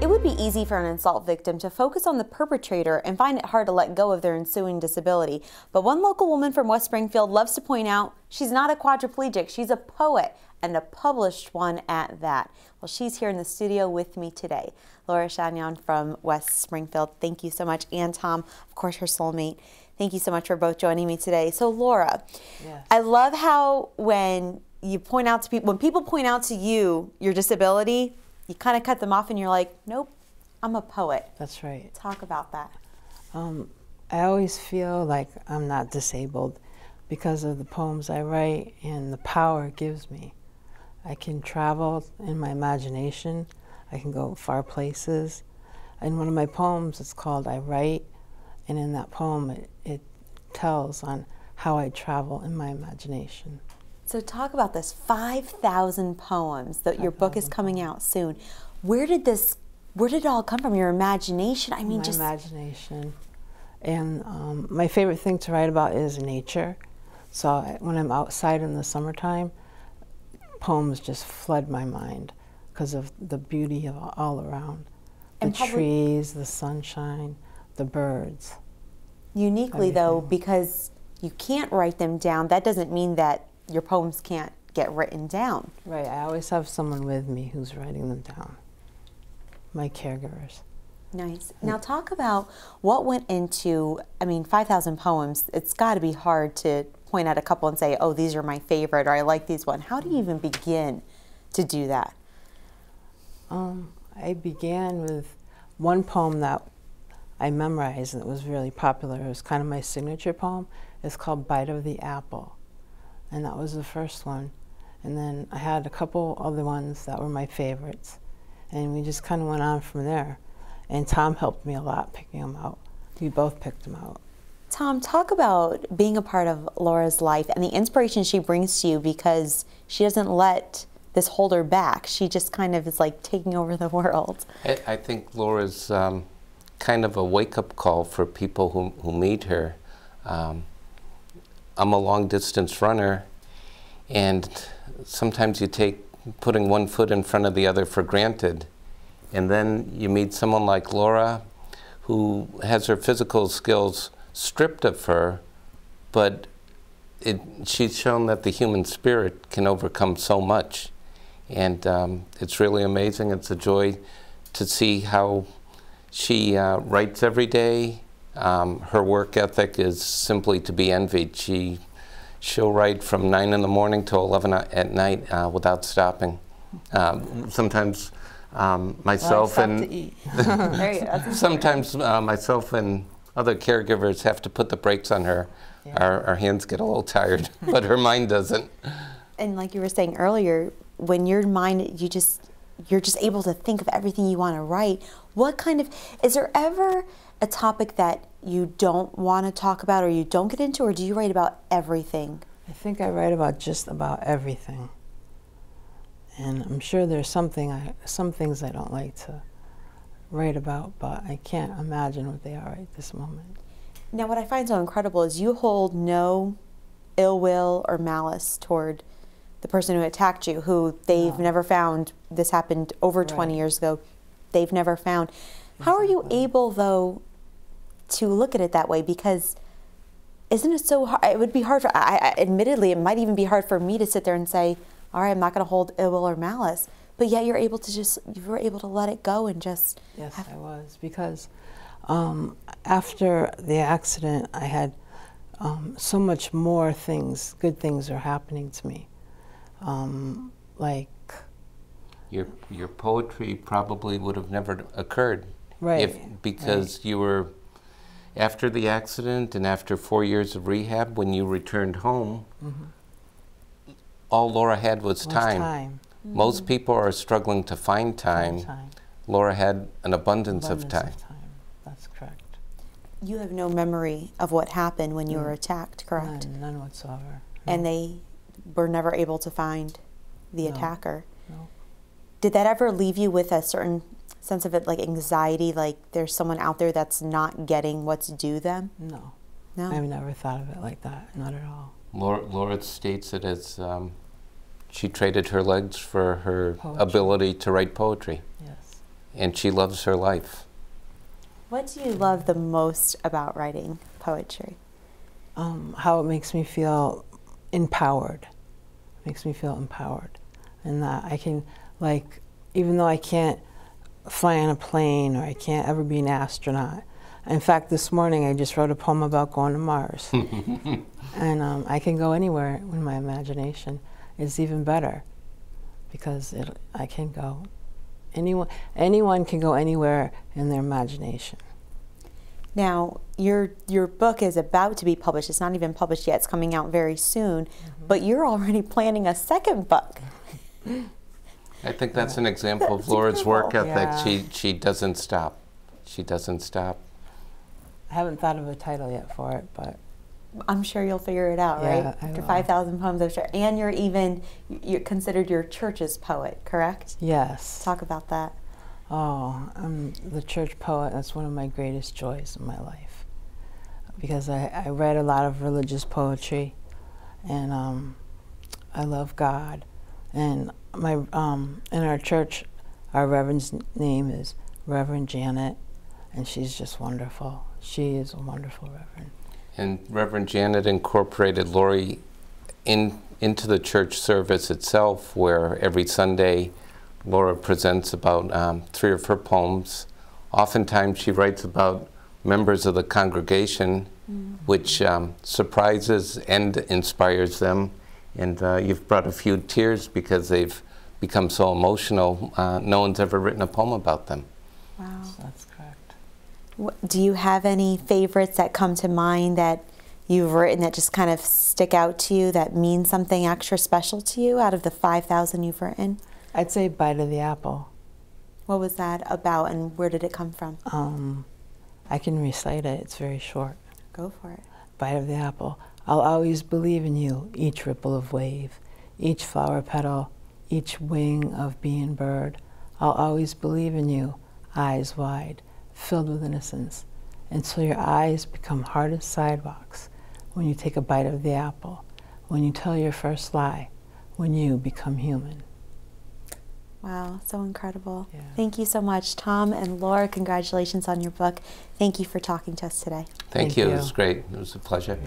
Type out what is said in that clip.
It would be easy for an assault victim to focus on the perpetrator and find it hard to let go of their ensuing disability. But one local woman from West Springfield loves to point out she's not a quadriplegic, she's a poet, and a published one at that. Well, she's here in the studio with me today. Laure Chagnon from West Springfield, thank you so much. And Tom, of course, her soulmate. Thank you so much for both joining me today. So Laura, yes. I love how when you point out to people, when people point out to you your disability, you kind of cut them off and you're like, nope, I'm a poet. That's right. Talk about that. I always feel like I'm not disabled because of the poems I write and the power it gives me. I can travel in my imagination. I can go far places. In one of my poems, it's called I Write, and in that poem, it tells on how I travel in my imagination. So talk about this 5,000 poems that your book is coming out soon. Where did it all come from? Your imagination? I mean, my imagination. And my favorite thing to write about is nature. So when I'm outside in the summertime, poems just flood my mind because of the beauty of all around. The trees, the sunshine, the birds. Uniquely though, because you can't write them down, that doesn't mean that your poems can't get written down. Right, I always have someone with me who's writing them down. My caregivers. Nice. Now talk about what went into, I mean, 5,000 poems, it's got to be hard to point out a couple and say, oh, these are my favorite, or I like these one. How do you even begin to do that? I began with one poem that I memorized and it was really popular. It was kind of my signature poem. It's called Bite of the Apple. And that was the first one. And then I had a couple other ones that were my favorites. And we just kind of went on from there. And Tom helped me a lot picking them out. We both picked them out. Tom, talk about being a part of Laura's life and the inspiration she brings to you, because she doesn't let this hold her back. She just kind of is like taking over the world. I think Laura's kind of a wake-up call for people who meet her. I'm a long-distance runner, and sometimes you take putting one foot in front of the other for granted. And then you meet someone like Laura, who has her physical skills stripped of her, but she's shown that the human spirit can overcome so much. And it's really amazing. It's a joy to see how she writes every day. Her work ethic is simply to be envied. She'll write from 9 in the morning till 11 at night without stopping. Sometimes myself and sometimes myself and other caregivers have to put the brakes on her. Yeah. Our hands get a little tired, but her mind doesn't. And like you were saying earlier, when your mind, you're just able to think of everything you want to write. Is there ever a topic that you don't want to talk about or you don't get into, or do you write about everything? I think I write about just about everything. And I'm sure there's some things I don't like to write about, but I can't imagine what they are right this moment. Now what I find so incredible is you hold no ill will or malice toward the person who attacked you, who they've never found. This happened over 20 years ago. They've never found. How are you able, though, to look at it that way? Because isn't it so hard? It would be hard for, admittedly, it might even be hard for me to sit there and say, all right, I'm not going to hold ill will or malice. But yet you're able to you were able to let it go and just... Yes, I was. Because after the accident, I had so much more things, good things are happening to me. Like... Your poetry probably would have never occurred. Right. Because you were, after the accident and after 4 years of rehab, when you returned home, all Laura had was time. Most people are struggling to find time. Laura had an abundance of time. That's correct. You have no memory of what happened when you were attacked, correct? None whatsoever. No. And they were never able to find the attacker. No. Did that ever leave you with a certain sense of it, like anxiety, like there's someone out there that's not getting what's due them? No. No? I've never thought of it like that, not at all. Laura states it as she traded her legs for her poetry. Ability to write poetry. Yes. and she loves her life. What do you love the most about writing poetry? How it makes me feel empowered. It makes me feel empowered. And that I can, like, even though I can't fly on a plane or I can't ever be an astronaut. In fact, this morning I just wrote a poem about going to Mars. And I can go anywhere with my imagination. It's even better because I can go. Anyone can go anywhere in their imagination. Now, your book is about to be published. It's not even published yet. It's coming out very soon. But you're already planning a second book. I think that's an example of Laure's work ethic. Yeah. She doesn't stop. She doesn't stop. I haven't thought of a title yet for it, but I'm sure you'll figure it out, yeah, right? I After will. 5,000 poems, I'm sure. And you're considered your church's poet, correct? yes. Talk about that. Oh, I'm the church poet. That's one of my greatest joys in my life. Because I read a lot of religious poetry, and I love God. And in our church, our reverend's name is Reverend Janet, and she's just wonderful. She is a wonderful reverend. And Reverend Janet incorporated Laure into the church service itself, where every Sunday Laure presents about 3 of her poems. Oftentimes she writes about members of the congregation, which surprises and inspires them. And you've brought a few tears because they've become so emotional. No one's ever written a poem about them. Wow. So that's correct. Do you have any favorites that come to mind that you've written that just kind of stick out to you, that mean something extra special to you out of the 5,000 you've written? I'd say Bite of the Apple. What was that about and where did it come from? I can recite it. It's very short. Go for it. Bite of the apple. I'll always believe in you, each ripple of wave, each flower petal, each wing of bee and bird. I'll always believe in you, eyes wide, filled with innocence, until your eyes become hard as sidewalks when you take a bite of the apple, when you tell your first lie, when you become human. Wow, so incredible. Yeah. Thank you so much, Tom and Laure. Congratulations on your book. Thank you for talking to us today. Thank you. It was great. It was a pleasure.